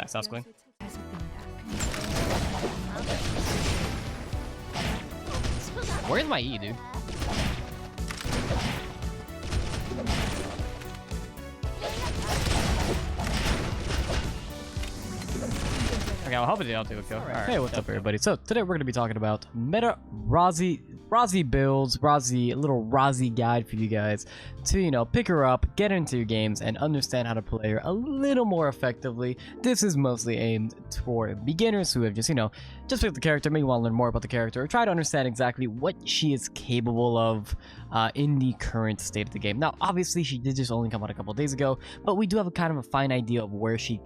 That sounds clean. Where's my E, dude? Okay, I'll help it out to a kill. Right. Hey, what's up, everybody? So today we're going to be talking about meta Rozzi builds, a little Rozzi guide for you guys to, you know, pick her up, get her into your games, and understand how to play her a little more effectively. This is mostly aimed for beginners who have just, you know, just picked the character, maybe want to learn more about the character, or try to understand exactly what she is capable of in the current state of the game. Now, obviously, she did just only come out a couple days ago, but we do have a kind of a fine idea of where she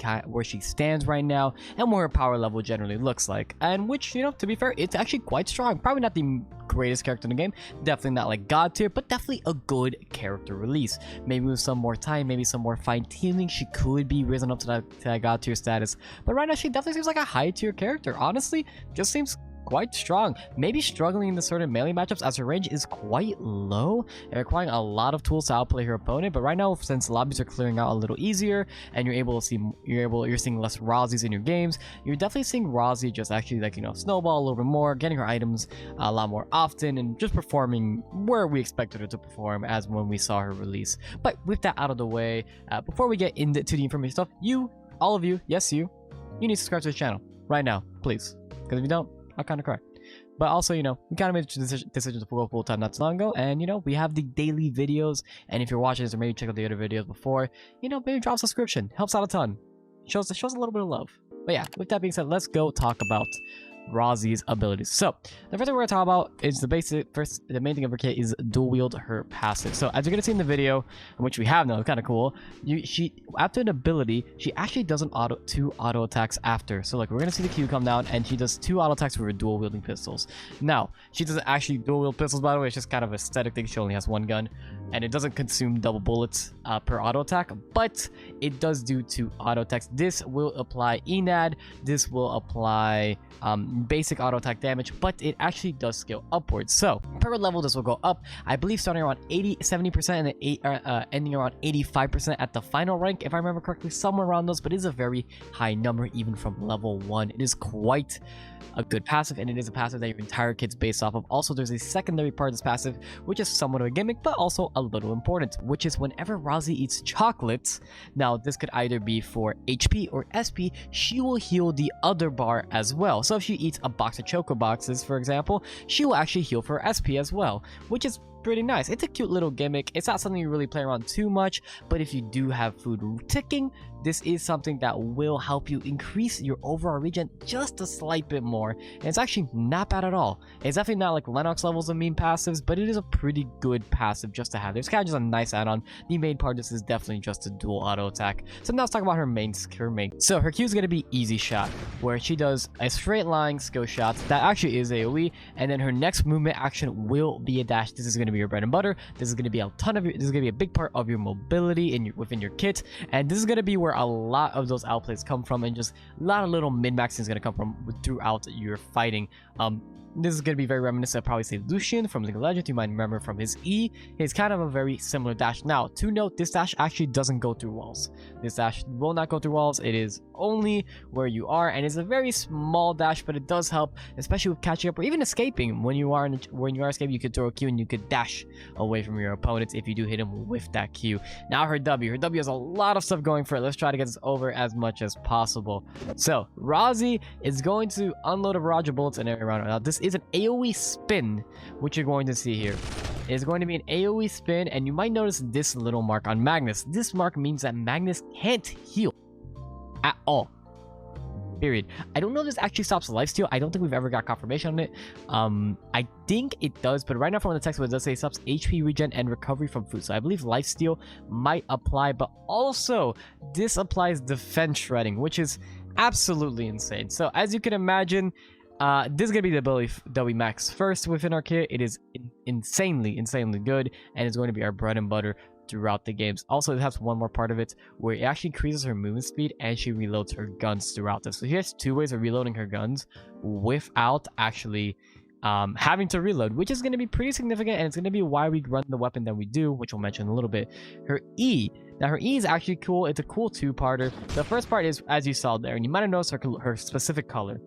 stands right now and what her power level generally looks like, and which, you know, to be fair, it's actually quite strong. Probably not the greatest character in the game, definitely not like god tier, but definitely a good character release. Maybe with some more time, maybe some more fine-tuning, she could be risen up to that god tier status, but right now she definitely seems like a high tier character. Honestly, just seems quite strong. Maybe struggling in the certain melee matchups as her range is quite low and requiring a lot of tools to outplay her opponent. But right now, since lobbies are clearing out a little easier and you're seeing less Rozzis in your games, you're definitely seeing Rozzi just actually, like, you know, snowball a little bit more, getting her items a lot more often, and just performing where we expected her to perform as when we saw her release. But with that out of the way, before we get into the information stuff, all of you, yes, you need to subscribe to the channel right now, please, because if you don't, I'll kind of cry. But also, you know, we kind of made the decision to go full time not too long ago, and, you know, we have the daily videos, and if you're watching this or maybe check out the other videos before, you know, maybe drop a subscription, helps out a ton, shows a little bit of love. But yeah, with that being said, let's go talk about Rozzi's abilities. So the first thing we're gonna talk about is the main thing of her kit is dual wield her passive. So as you're gonna see in the video, which we have now, it's kind of cool, she after an ability, she actually does two auto attacks after. So like, we're gonna see the Q come down and she does 2 auto attacks with her dual wielding pistols. Now she doesn't actually dual wield pistols, by the way, it's just kind of an aesthetic thing. She only has 1 gun and it doesn't consume double bullets per auto attack, but it does do 2 auto attacks. This will apply ENAD, this will apply basic auto attack damage, but it actually does scale upwards. So per level, this will go up, I believe, starting around 70% and then ending around 85% at the final rank, if I remember correctly, somewhere around those. But it is a very high number even from level 1. It is quite a good passive, and it is a passive that your entire kit's based off of. Also, there's a secondary part of this passive, which is somewhat of a gimmick, but also a little important, which is whenever Rozzi eats chocolates, now this could either be for HP or SP, she will heal the other bar as well. So if she eats a box of Choco Boxes, for example, she will actually heal for SP as well, which is pretty nice. It's a cute little gimmick. It's not something you really play around too much, but if you do have food ticking, this is something that will help you increase your overall regen just a slight bit more, and it's actually not bad at all. It's definitely not like Lennox levels of meme passives, but it is a pretty good passive just to have. It's kind of just a nice add-on. The main part of this is definitely just a dual auto attack. So now let's talk about her main. So her Q is going to be Easy Shot, where she does a straight line skill shot that actually is AoE, and then her next movement action will be a dash. This is going to be your bread and butter. This is going to be this is going to be a big part of your mobility within your kit, and this is going to be where a lot of those outplays come from, and just a lot of little min-maxing is going to come from throughout your fighting. This is going to be very reminiscent of probably say Lucian from League of Legends. You might remember from his E. It's kind of a very similar dash. Now, to note, this dash actually doesn't go through walls. This dash will not go through walls. It is only where you are, and it's a very small dash, but it does help, especially with catching up or even escaping. When you are escaping, you could throw a Q and you could dash away from your opponents if you do hit him with that Q. Now her W. Her W has a lot of stuff going for it. Let's try to get this over as much as possible. So Rozzi is going to unload a barrage of bullets in every round. Now this is an AoE spin, which you're going to see here. It is going to be an AoE spin, and you might notice this little mark on Magnus. This mark means that Magnus can't heal at all. Period. I don't know if this actually stops lifesteal. I don't think we've ever got confirmation on it. I think it does, but right now from the text, it does say it stops HP regen and recovery from food. So I believe lifesteal might apply, but also this applies defense shredding, which is absolutely insane. So as you can imagine, this is gonna be the ability that we max first within our kit. It is insanely good, and it's going to be our bread and butter throughout the games. Also, it has one more part of it where it actually increases her movement speed and she reloads her guns throughout this. So she has 2 ways of reloading her guns without actually having to reload, which is going to be pretty significant, and it's going to be why we run the weapon that we do, which we'll mention in a little bit. Her E Now her E is actually cool. It's a cool two-parter. The first part is, as you saw there, and you might have noticed her specific color.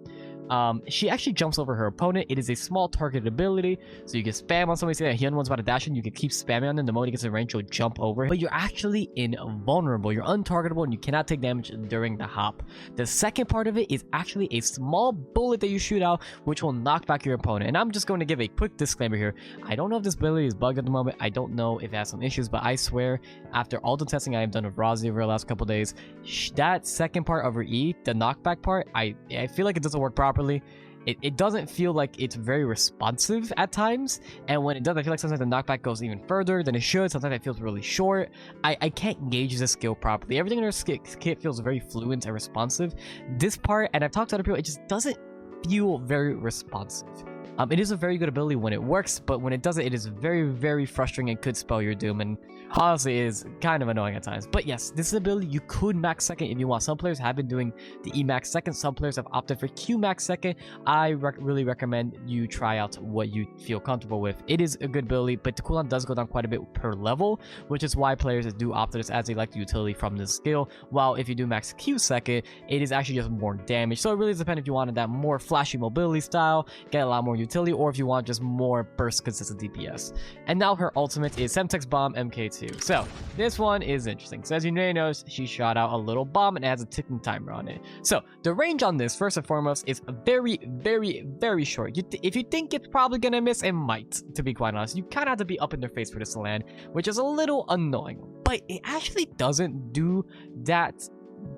She actually jumps over her opponent. It is a small targeted ability, so you can spam on somebody. Say that one's about to dash in, you can keep spamming on them. The moment he gets in range, you'll jump over. But you're actually invulnerable. You're untargetable, and you cannot take damage during the hop. The second part of it is actually a small bullet that you shoot out, which will knock back your opponent. And I'm just going to give a quick disclaimer here. I don't know if this ability is bugged at the moment. I don't know if it has some issues, but I swear, after all the testing I have done with Rozzi over the last couple days, that second part of her E, the knockback part, I feel like it doesn't work properly. It doesn't feel like it's very responsive at times, and when it does, I feel like sometimes the knockback goes even further than it should. Sometimes it feels really short. I can't gauge the skill properly. Everything in her kit feels very fluent and responsive. This part, and I've talked to other people, it just doesn't feel very responsive. It is a very good ability when it works, but when it doesn't, it is very, very frustrating and could spell your doom, and honestly it is kind of annoying at times. But yes, this is an ability you could max second if you want. Some players have been doing the E max second, some players have opted for Q max second. I really recommend you try out what you feel comfortable with. It is a good ability, but the cooldown does go down quite a bit per level, which is why players do opt for this, as they like the utility from this skill. While if you do max Q second, it is actually just more damage. So it really depends if you wanted that more flashy mobility style, get a lot more utility, or if you want just more burst consistent DPS. And now her ultimate is Semtex Bomb MK2. So this one is interesting. So as you may know, she shot out a little bomb and it has a ticking timer on it. So the range on this, first and foremost, is very, very, very short. If you think it's probably gonna miss, it might, to be quite honest. You kind of have to be up in their face for this to land, which is a little annoying. But it actually doesn't do that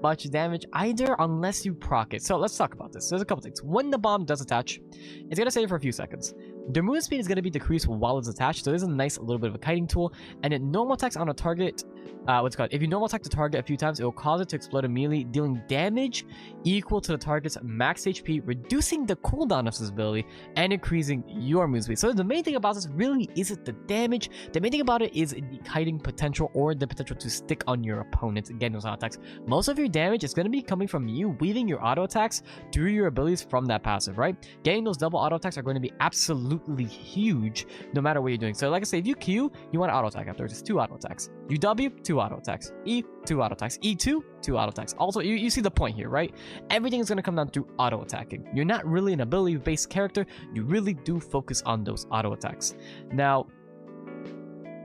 much damage either unless you proc it. So let's talk about this. There's a couple things. When the bomb does attach, it's gonna stay for a few seconds. The movement speed is going to be decreased while it's attached, so this is a nice little bit of a kiting tool. And it normal attacks on a target, if you normal attack the target a few times, it will cause it to explode immediately, dealing damage equal to the target's max HP, reducing the cooldown of this ability, and increasing your movement speed. So the main thing about this really isn't the damage. The main thing about it is the kiting potential, or the potential to stick on your opponent again those auto attacks. Most of your damage is going to be coming from you weaving your auto attacks through your abilities from that passive, right? Getting those double auto attacks are going to be absolutely huge no matter what you're doing. So like I say, if you Q, you want to auto attack after, just 2 auto attacks. You W, 2 auto attacks. E, 2 auto attacks. E2, 2 auto attacks. Also, you see the point here, right? Everything is going to come down through auto attacking. You're not really an ability based character. You really do focus on those auto attacks. Now,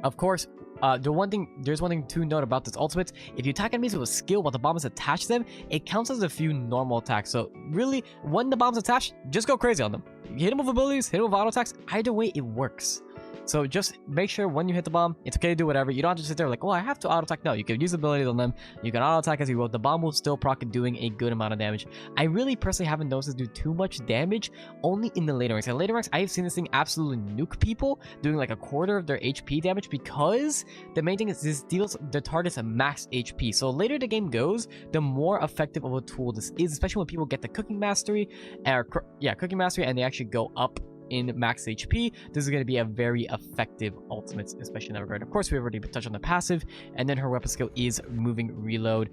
of course, there's one thing to note about this ultimate. If you attack enemies with a skill while the bomb is attached to them, it counts as a few normal attacks. So really, when the bomb's attached, just go crazy on them. You hit them with abilities, hit them with auto attacks. Either way, it works. So just make sure when you hit the bomb, it's okay to do whatever. You don't have to sit there like, oh, I have to auto attack. No, you can use abilities on them. You can auto attack as you will. The bomb will still proc and doing a good amount of damage. I really personally haven't noticed it do too much damage, only in the later ranks. In later ranks, I have seen this thing absolutely nuke people, doing like a quarter of their HP damage, because the main thing is this deals the targets a max HP. So later the game goes, the more effective of a tool this is, especially when people get the cooking mastery, cooking mastery, and they actually go up in max HP. This is going to be a very effective ultimate, especially in that regard. Of course, we've already touched on the passive, and then her weapon skill is moving reload.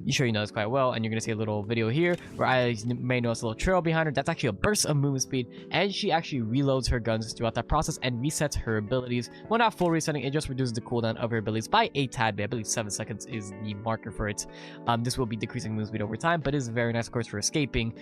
You sure you know this quite well, and you're going to see a little video here where I may notice a little trail behind her. That's actually a burst of movement speed, and she actually reloads her guns throughout that process and resets her abilities. Well, not full resetting, it just reduces the cooldown of her abilities by a tad bit. I believe 7 seconds is the marker for it. This will be decreasing movement speed over time, but it is very nice, of course, for escaping,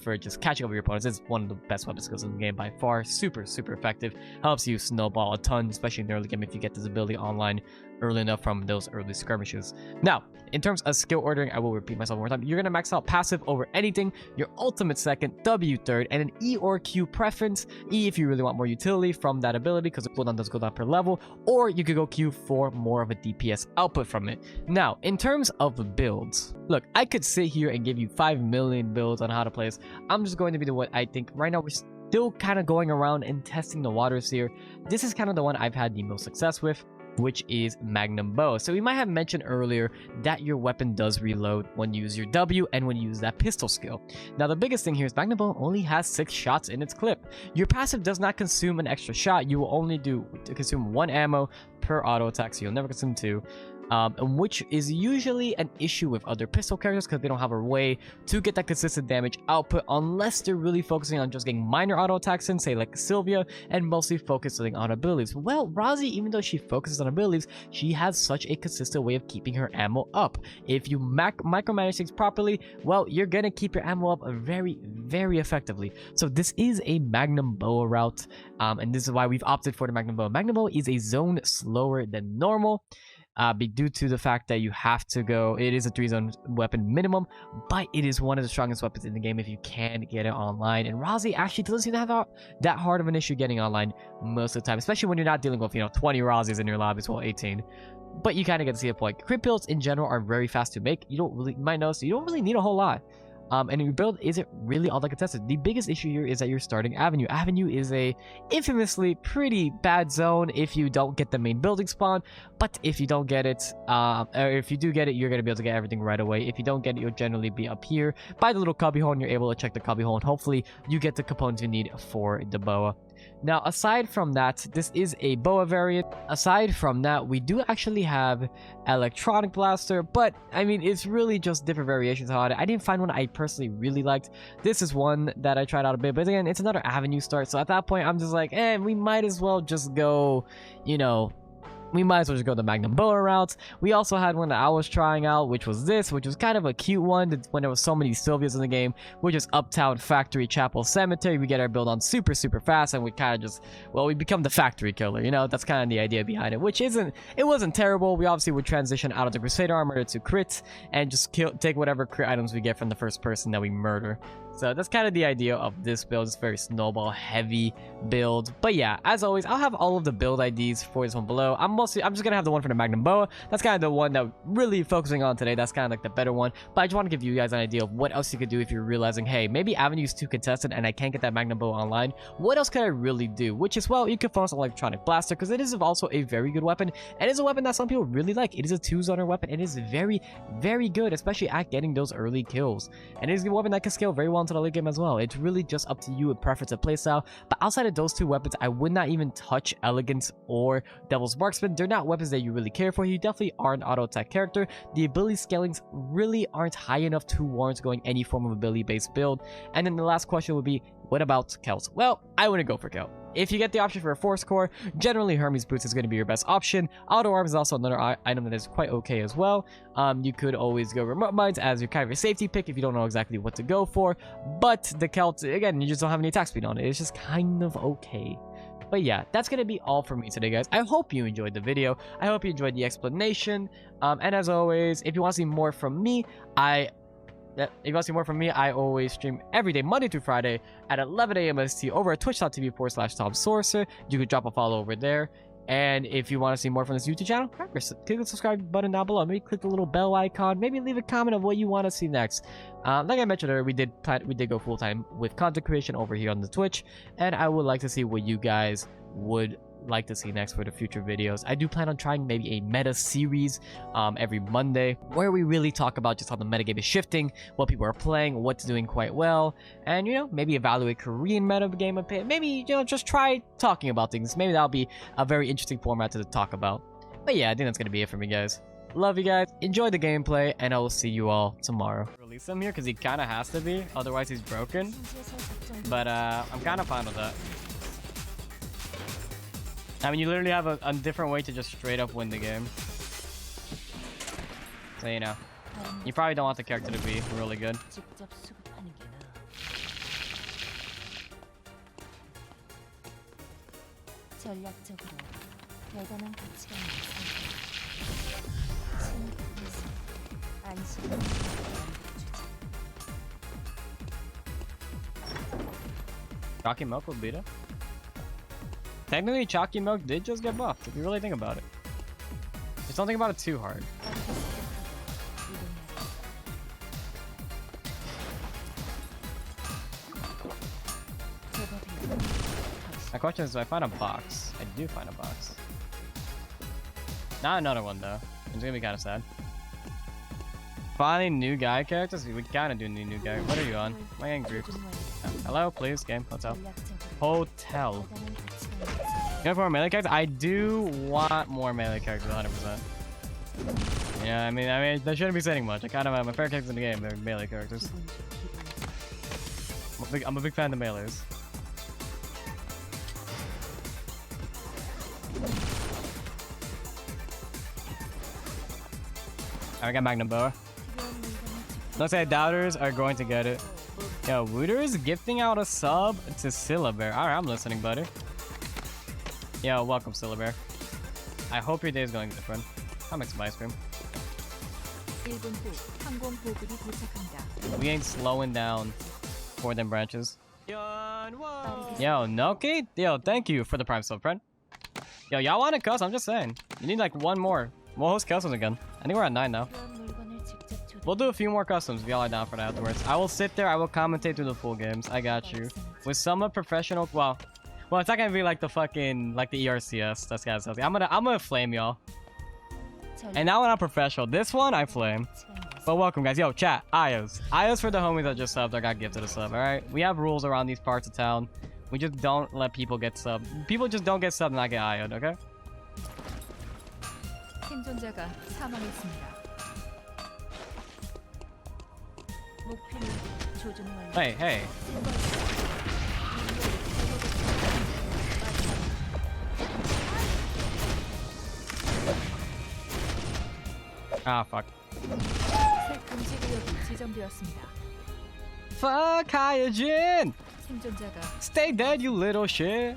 for just catching up with your opponents. It's one of the best weapon skills in the game by far. Super effective. Helps you snowball a ton, especially in the early game if you get this ability online early enough from those early skirmishes. Now, in terms of skill ordering, I will repeat myself one more time. You're going to max out passive over anything, your ultimate second, W third, and an E or Q preference. E if you really want more utility from that ability, because the cooldown does go down per level, or you could go Q for more of a DPS output from it. Now, in terms of builds, look, I could sit here and give you 5 million builds on how to play this. I'm just going to be the what I think right now. We're still kind of going around and testing the waters here. This is kind of the one I've had the most success with, which is Magnum Bow. So we might have mentioned earlier that your weapon does reload when you use your W and when you use that pistol skill. Now the biggest thing here is Magnum Bow only has 6 shots in its clip. Your passive does not consume an extra shot. You will only consume 1 ammo per auto attack, so you'll never consume 2. which is usually an issue with other pistol characters because they don't have a way to get that consistent damage output unless they're really focusing on just getting minor auto attacks in, say like Sylvia, and mostly focusing on abilities. Well, Rozzi, even though she focuses on abilities, she has such a consistent way of keeping her ammo up. If you micromanage things properly, well, you're gonna keep your ammo up very, very effectively. So this is a Magnum Bow route, and this is why we've opted for the Magnum Bow. Magnum Bow is a zone slower than normal. Due to the fact that you have to go, it is a 3-zone weapon minimum, but it is one of the strongest weapons in the game if you can get it online. And Rozzi actually doesn't seem to have that hard of an issue getting online most of the time, especially when you're not dealing with 20 Rozzis in your lobby as well, 18. But you kind of get to see a point. Crit builds in general are very fast to make. You might notice you don't really need a whole lot. And your build isn't really all that contested. The biggest issue here is that you're starting Avenue. Avenue is a infamously pretty bad zone if you don't get the main building spawn. But if you don't get it, or if you do get it, you're going to be able to get everything right away. If you don't get it, you'll generally be up here by the little cubby hole, and you're able to check the cubby hole, and hopefully you get the components you need for the boa. Now, aside from that, this is a boa variant. Aside from that, we do actually have electronic blaster, but I mean, it's really just different variations on it. I didn't find one I personally really liked. This is one that I tried out a bit, but again, it's another Avenue start. So at that point, I'm just like, we might as well just go, we might as well just go the Magnum Bow route. We also had one that I was trying out, which was this, which was kind of a cute one when there was so many Sylvias in the game, which is Uptown Factory Chapel Cemetery. We get our build on super fast, and we kind of just, well, we become the factory killer, that's kind of the idea behind it, which it wasn't terrible. We obviously would transition out of the Crusader armor to crit, and just take whatever crit items we get from the first person that we murder. So that's kind of the idea of this build. It's very snowball heavy build. But yeah, as always, I'll have all of the build IDs for this one below. I'm just gonna have the one for the Magnum Bow. That's kind of the one that we're really focusing on today. That's kind of like the better one. But I just want to give you guys an idea of what else you could do if you're realizing, hey, maybe Avenue's too contested and I can't get that Magnum Bow online. What else could I really do? Which is, well, you can focus on electronic blaster because it is also a very good weapon. And it's a weapon that some people really like. It is a 2-zoner weapon. It is very, very good, especially at getting those early kills. And it is a weapon that can scale very well into the late game as well. It's really just up to you and preference of playstyle. But outside of those two weapons, I would not even touch Elegance or Devil's Marksman. They're not weapons that you really care for. You definitely are an auto attack character. The ability scalings really aren't high enough to warrant going any form of ability based build. And then the last question would be, what about Kelt? Well, I wouldn't go for Kelt. If you get the option for a Force Core, generally Hermes Boots is going to be your best option. Auto Arm is also another item that is quite okay as well. You could always go Remote Mines as your kind of a safety pick if you don't know exactly what to go for. But the Kelt, again, you just don't have any attack speed on it. It's just kind of okay. But yeah, that's going to be all for me today, guys. I hope you enjoyed the video. I hope you enjoyed the explanation. And as always, if you want to see more from me, I always stream every day, Monday through Friday at 11 a.m. ST over at twitch.tv/Tomsorcer. You could drop a follow over there. And if you want to see more from this YouTube channel, remember, click the subscribe button down below. Maybe click the little bell icon. Maybe leave a comment of what you want to see next. Like I mentioned earlier, we did go full time with content creation over here on the Twitch, and I would like to see what you guys would like to see next for the future videos. I do plan on trying maybe a meta series every Monday where we really talk about just how the metagame is shifting, what people are playing, what's doing quite well, and maybe evaluate Korean meta game a bit. Maybe just try talking about things. Maybe that'll be a very interesting format to talk about. But yeah, I think that's gonna be it for me, guys. Love you guys, enjoy the gameplay, and I will see you all tomorrow. Release him here because he kind of has to be, otherwise he's broken. But I'm kind of fine with that. I mean, you literally have a different way to just straight up win the game. So, you probably don't want the character to be really good. Chalky Milk will beat it. Technically, Chalky Milk did just get buffed, if you really think about it. Just don't think about it too hard. My question is, do I find a box? I do find a box. Not another one, though. It's gonna be kind of sad. Finding new guy characters? We kind of do need new guy. What are you on? My gang groups. Hello, please, game. Hotel. Hotel. You know, for more melee characters? I do want more melee characters, 100%. Yeah, I mean, they shouldn't be saying much. I kind of have my favorite characters in the game. They're melee characters. I'm a big fan of the melees. I got Magnum Bow. Looks like doubters are going to get it. Yo, Wooter is gifting out a sub to Syllabear. Alright, I'm listening, buddy. Yo, welcome, Syllabear. I hope your day is going different. I'll make some ice cream. We ain't slowing down for them branches. Yo, Noki? Yo, thank you for the prime sub, friend. Yo, y'all want to cuss? I'm just saying. You need like one more. We'll host customs again. I think we're at 9 now. We'll do a few more customs if y'all are down for that afterwards. I will sit there. I will commentate through the full games. I got you. With some professional. Well, it's not gonna be like the fucking the ERCS. That's kind of something. I'm gonna flame y'all. And now when I'm professional, this one I flame. But welcome, guys. Yo, chat. Ayos. Ayos for the homies that just subbed or got gifted a sub. All right. We have rules around these parts of town. We just don't let people get subbed. People just don't get subbed and not get IO'd. Okay. 생존자가 사망했습니다. 목표를 조준 완료. Hey. Ah, fuck. 새 금지 구역이 지정되었습니다. Fuck Hyojin! 생존자가 Stay dead, you little shit.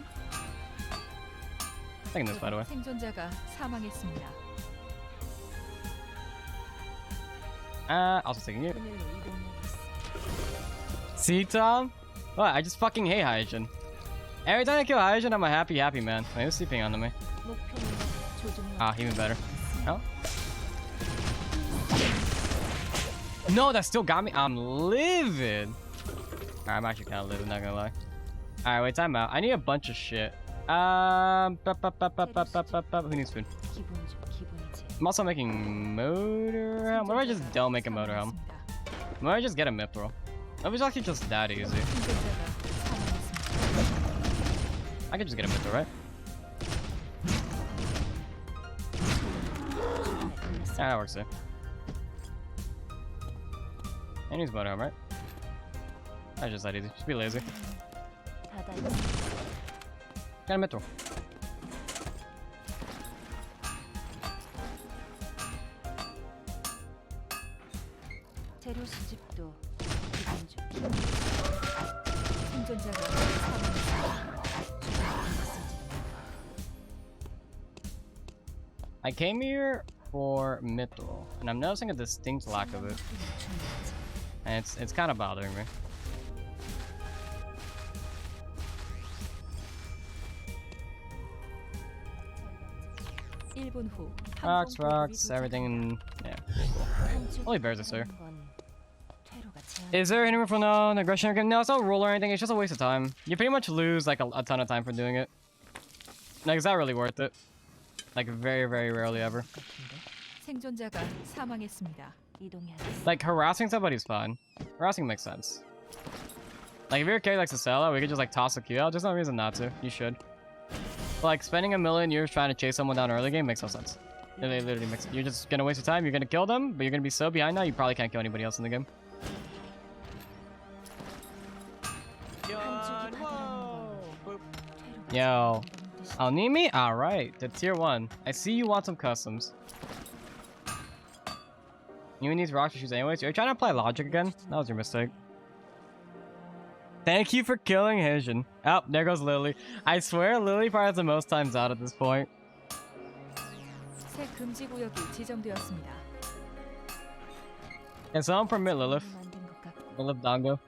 Taking this, by the way. 생존자가 사망했습니다. Also taking you. See, Tom? What? I just fucking hate Hyojin. Every time I kill Hyojin, I'm a happy man. Wait, who's sleeping onto me? Ah, even better. Oh? No, that still got me. I'm livid. Alright, I'm actually kind of livid, not gonna lie. Alright, wait, time out. I need a bunch of shit. Who needs food? I'm also making motor helm. What if I just don't make a motor helm? What if I just get a mithril? That was actually just that easy. I could just get a mithril, right? Yeah, that works there. And use motor helm, right? That's just that easy. Just be lazy. Got a mithril. 재료 수집도 기본 중. 생존자가 사망했습니다. I came here for mithril, and I'm noticing a distinct lack of it, and it's kind of bothering me. Rocks, everything. Yeah, cool. Only bears this here. Is there any room for no aggression again? No, it's not rule or anything. It's just a waste of time. You pretty much lose like a ton of time for doing it. Like, it's not really worth it. Like, very rarely ever. 생존자가 사망했습니다. Like, harassing somebody's fine. Harassing makes sense. Like, if your character likes to sell out, we could just like toss a Q out. There's no reason not to. You should. But, like, spending a million years trying to chase someone down early game makes no sense. It literally makes. You're just gonna waste your time. You're gonna kill them, but you're gonna be so behind now you probably can't kill anybody else in the game. Yo, I'll need me. All right, the tier 1. I see you want some customs. You need rocks to shoes anyways. You're trying to apply logic again. That was your mistake. Thank you for killing Hijin. Oh, there goes Lily. I swear Lily probably has the most times out at this point. 새 금지 구역이 지정되었습니다. Can someone permit Lilith? Lilith Dango.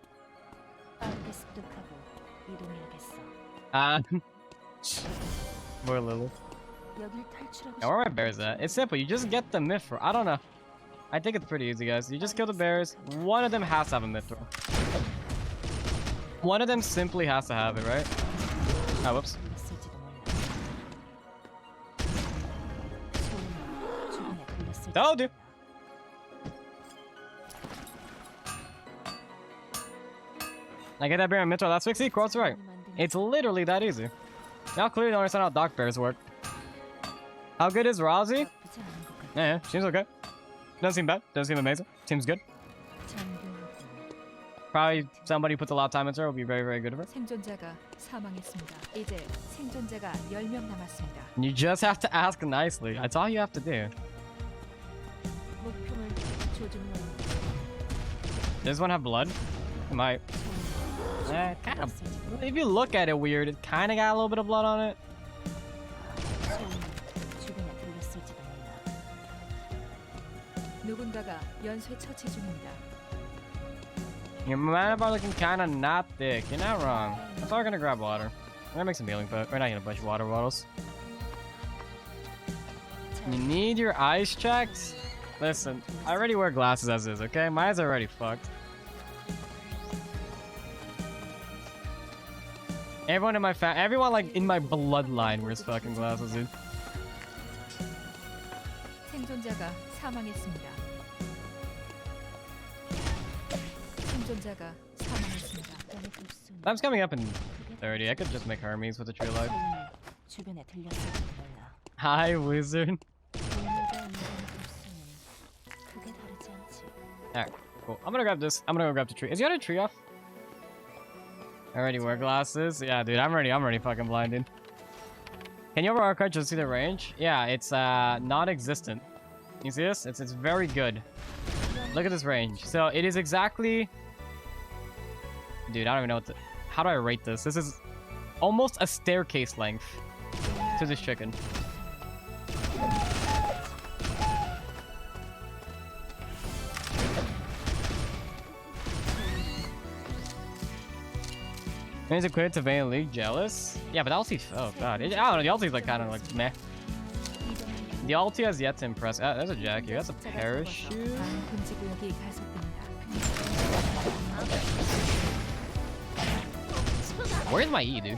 Poor Lilith. Now, where are my bears at? It's simple. You just get the mithril. I don't know. I think it's pretty easy, guys. You just kill the bears. One of them has to have a mithril. One of them simply has to have it, right? Oh, whoops. Oh, dude. I get that bear and mithril. That's 60. Quote's right. It's literally that easy. Y'all clearly don't understand how dock bears work. How good is Rozzi? Yeah, seems okay. Doesn't seem bad. Doesn't seem amazing. Seems good. Probably somebody who puts a lot of time into it will be very, very good of her. 생존자가 사망했습니다. 이제 생존자가 10명 남았습니다. You just have to ask nicely. That's all you have to do. 목표물 조준용. Does this one have blood? It might. Kind of. If you look at it weird, it kind of got a little bit of blood on it. 누군가가 연쇄 처치 중입니다. Your mana looking kind of not thick. You're not wrong. So we're gonna grab water. We're gonna make some healing, but we're not gonna bunch of water bottles. You need your eyes checked? Listen, I already wear glasses as is, okay? My eyes are already fucked. Everyone in my everyone like in my bloodline wears fucking glasses, dude. 생존자가 사망했습니다. 생존자가 사망했습니다. Time's coming up in 30. I could just make Hermes with the tree life. Hi, wizard. Alright, cool. I'm gonna grab this. I'm gonna go grab the tree. Is he on a tree off? I already wear glasses. Yeah, dude, I'm already fucking blinded. Can you override card just see the range? Yeah, it's non-existent. You see this? It's very good. Look at this range. So it is exactly. Dude, I don't even know what to. How do I rate this? This is almost a staircase length to this chicken. Is it clear to Vayne League? Jealous? Yeah, but the ulti. Oh god. I don't know. The ulti's like kind of like meh. The ulti has yet to impress. There's a jack here. That's a parachute. Where's my E, dude?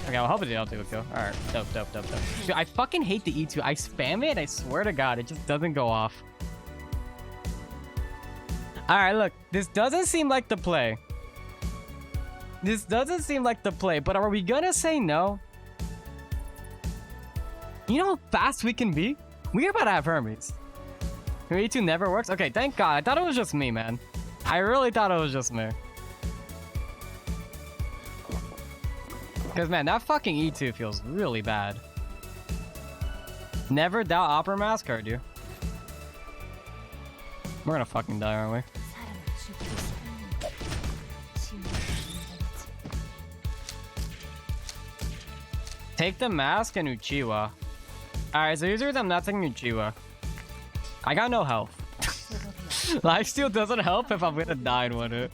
Okay, I'll hope the ulti will kill. Alright, dope. Dude, I fucking hate the E2. I spam it, I swear to god, it just doesn't go off. Alright, look, this doesn't seem like the play. This doesn't seem like the play, but are we gonna say no? You know how fast we can be? We're about to have Hermes. Your E2 never works? Okay, thank god. I thought it was just me, man. I really thought it was just me. Because, man, that fucking E2 feels really bad. Never doubt Opera Mask, heard you. We're gonna fucking die, aren't we? Take the mask and Uchiwa. Alright, so here's the reason I'm not taking Uchiwa. I got no health. Lifesteal doesn't help if I'm gonna die in one hit.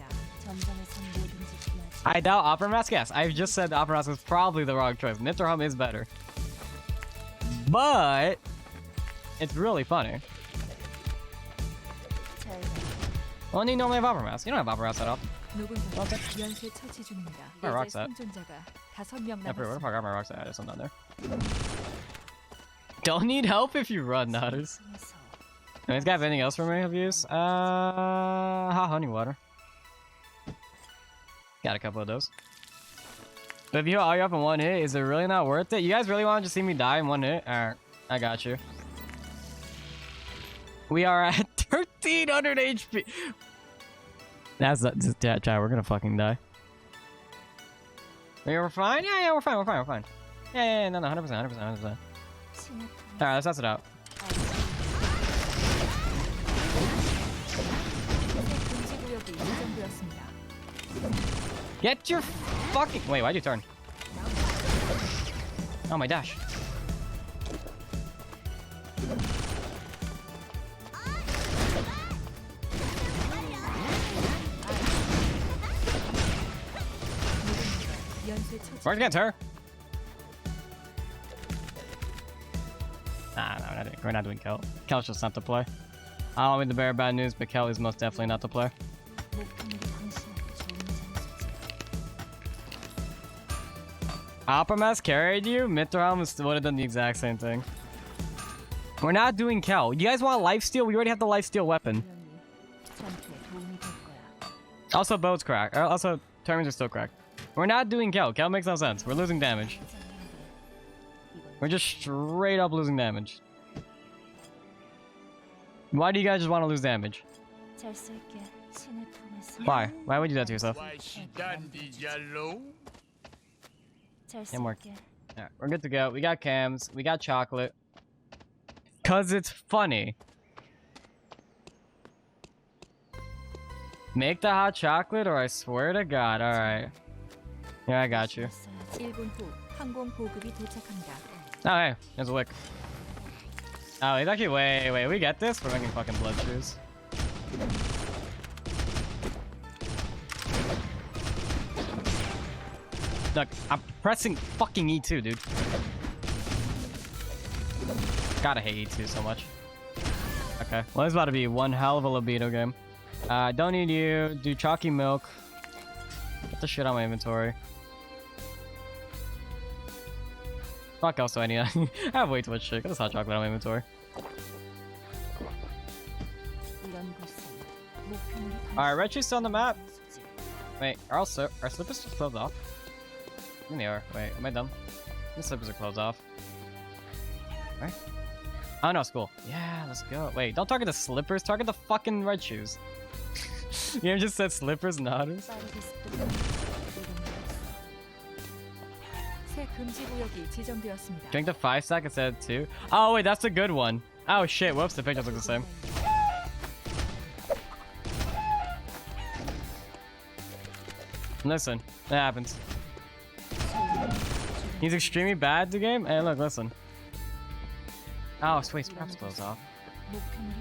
I doubt Opera Mask. Yes, I just said Opera Mask was probably the wrong choice. Nifterhum is better. But it's really funny. Well, you normally have Opera Mask. You don't have Opera Mask that often. Okay. My rock's at. Where the fuck are my rocks at? There's something down there. Don't need help if you run, Nutters. These guys have anything else for me of use? Hot honey water. Got a couple of those. But if you all you up in one hit, is it really not worth it? You guys really want to just see me die in one hit? Alright, I got you. We are at 1300 HP. That's just chat. We're gonna fucking die. We're fine? Yeah, we're fine. Yeah, no, 100%. Alright, let's test it out. Get your fucking... Wait, why'd you turn? Oh, my dash. Work against her. Nah, no, we're not doing Kel. Kel's just not to play. I don't mean to bear bad news, but Kel is most definitely not to play. Opera Mask carried you? Mithralm would have done the exact same thing. We're not doing Kel. You guys want lifesteal? We already have the lifesteal weapon. Also, boat's cracked. Also, terms are still correct. We're not doing Kel. Kel makes no sense. We're losing damage. We're just straight up losing damage. Why do you guys just want to lose damage? Why? Why would you do that to yourself? Can't work. Alright, we're good to go. We got cams. We got chocolate. Cause it's funny. Make the hot chocolate or I swear to God. Alright. Yeah, I got you. 1분 후 항공 보급이 도착합니다. Oh, hey. There's a wick. Oh, he's actually... Wait. We get this? We're making fucking blood shoes. Look, I'm pressing fucking E2, dude. Gotta hate E2 so much. Okay. Well, it's about to be one hell of a libido game. Don't need you. Do chalky milk. Get the shit out of my inventory. Fuck else do I need? I have way too much shit. Get this hot chocolate out of my inventory. Alright, red shoes still on the map. Wait, are slippers just closed off? I think they are. Wait, am I dumb? The slippers are closed off. Right? Oh no, it's cool. Yeah, let's go. Wait, don't target the slippers, target the fucking red shoes. You just said slippers and otters? 새 금지 구역이 지정되었습니다. Drink the 5-stack instead of 2. Oh wait, that's a good one. Oh shit, whoops, the pictures look the same. Listen, that happens. He's extremely bad at the game? Hey look, listen. Oh, sweet, scraps closed off.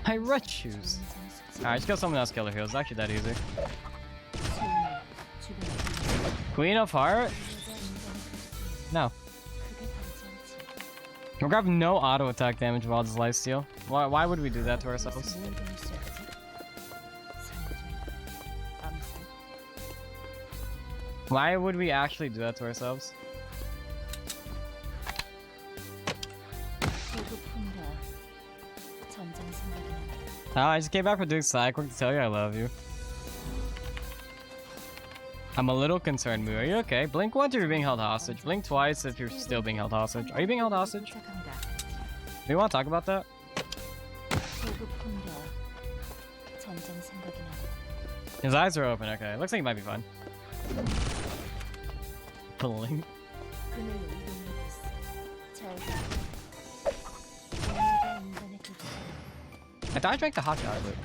My red shoes. Alright, just kill someone else, killer heals. It's actually that easy. Queen of Heart? No. We'll grab no auto attack damage while it's lifesteal. Why would we do that to ourselves? Why would we actually do that to ourselves? Oh, I just came back from doing side work to tell you I love you. I'm a little concerned, Moo. Are you okay? Blink once if you're being held hostage. Blink twice if you're still being held hostage. Are you being held hostage? Do you want to talk about that? His eyes are open. Okay, looks like he might be fine. Blink. I thought I drank the hot chocolate.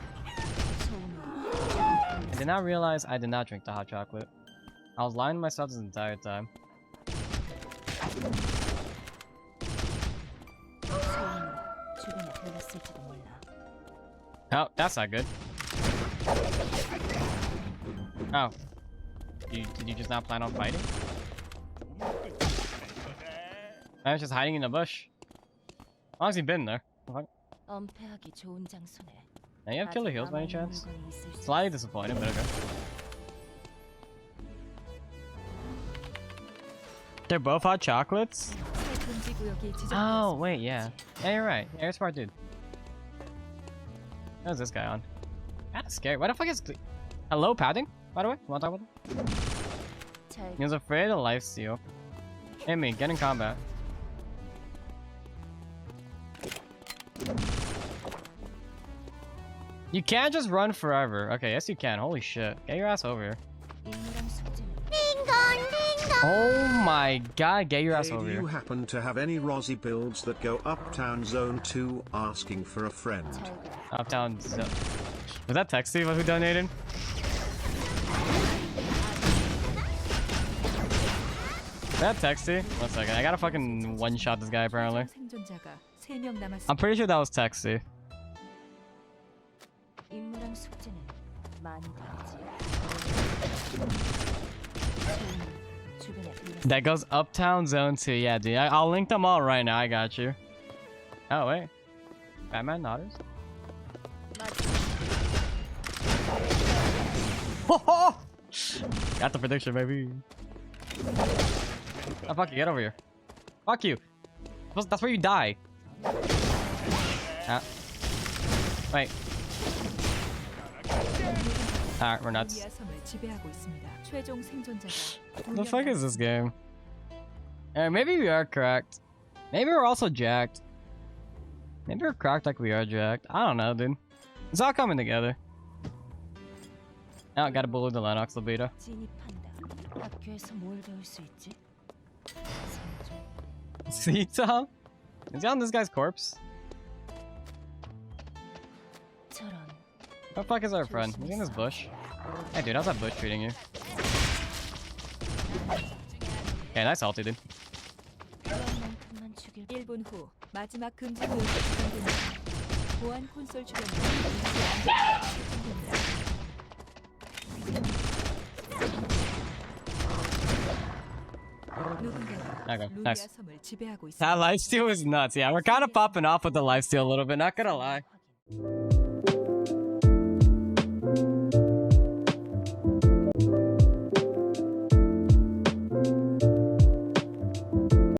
I did not realize I did not drink the hot chocolate. I was lying to myself this entire time. Oh, that's not good. Oh. Did you just not plan on fighting? I was just hiding in the bush. How long has he been there? Now you have killer heals by any chance? Slightly disappointed, but okay. They're both hot chocolates? Oh, wait, yeah. Yeah, you're right. Yeah, you're a smart dude. How's this guy on? That's scary. Why the fuck is... Hello, padding? By the way, you wanna talk about him? He was afraid of lifesteal. Hey, me, get in combat. You can't just run forever. Okay, yes you can. Holy shit. Get your ass over here. Oh my god, get your ass over Do here. you happen to have any Rozzi builds that go Uptown Zone 2 asking for a friend? Uptown Zone. Was that Texty who donated? Is that Texty? 1 second. I gotta fucking one-shot this guy apparently. I'm pretty sure that was Texty. That goes Uptown Zone 2. Yeah, dude. I'll link them all right now. I got you. Oh, wait. Batman Nodders? Got the prediction, baby. Oh, fuck you. Get over here. Fuck you. That's where you die. Ah. Wait. Alright, we're nuts. 루미아 섬을 지배하고 있습니다. 최종 생존자가 What the fuck is this game? Alright, maybe we are cracked. Maybe we're also jacked. Maybe we're cracked like we are jacked. I don't know, dude. It's all coming together. Now, gotta bully the Lennox libido. 진입한다. 학교에서 뭘 배울 수 있지? See, Tom? Is he on this guy's corpse? 저런. What the fuck is our friend? Is he in this bush? Hey, dude, how's that bush treating you? Okay, nice ulti, dude. 1분 후 마지막 금지 구역이 지정됩니다. 보안 콘솔 주변에 누군가가 Okay, 루미아 nice. 섬을 지배하고 있습니다. That lifesteal is nuts. Yeah, we're kind of popping off with the lifesteal a little bit, not gonna lie.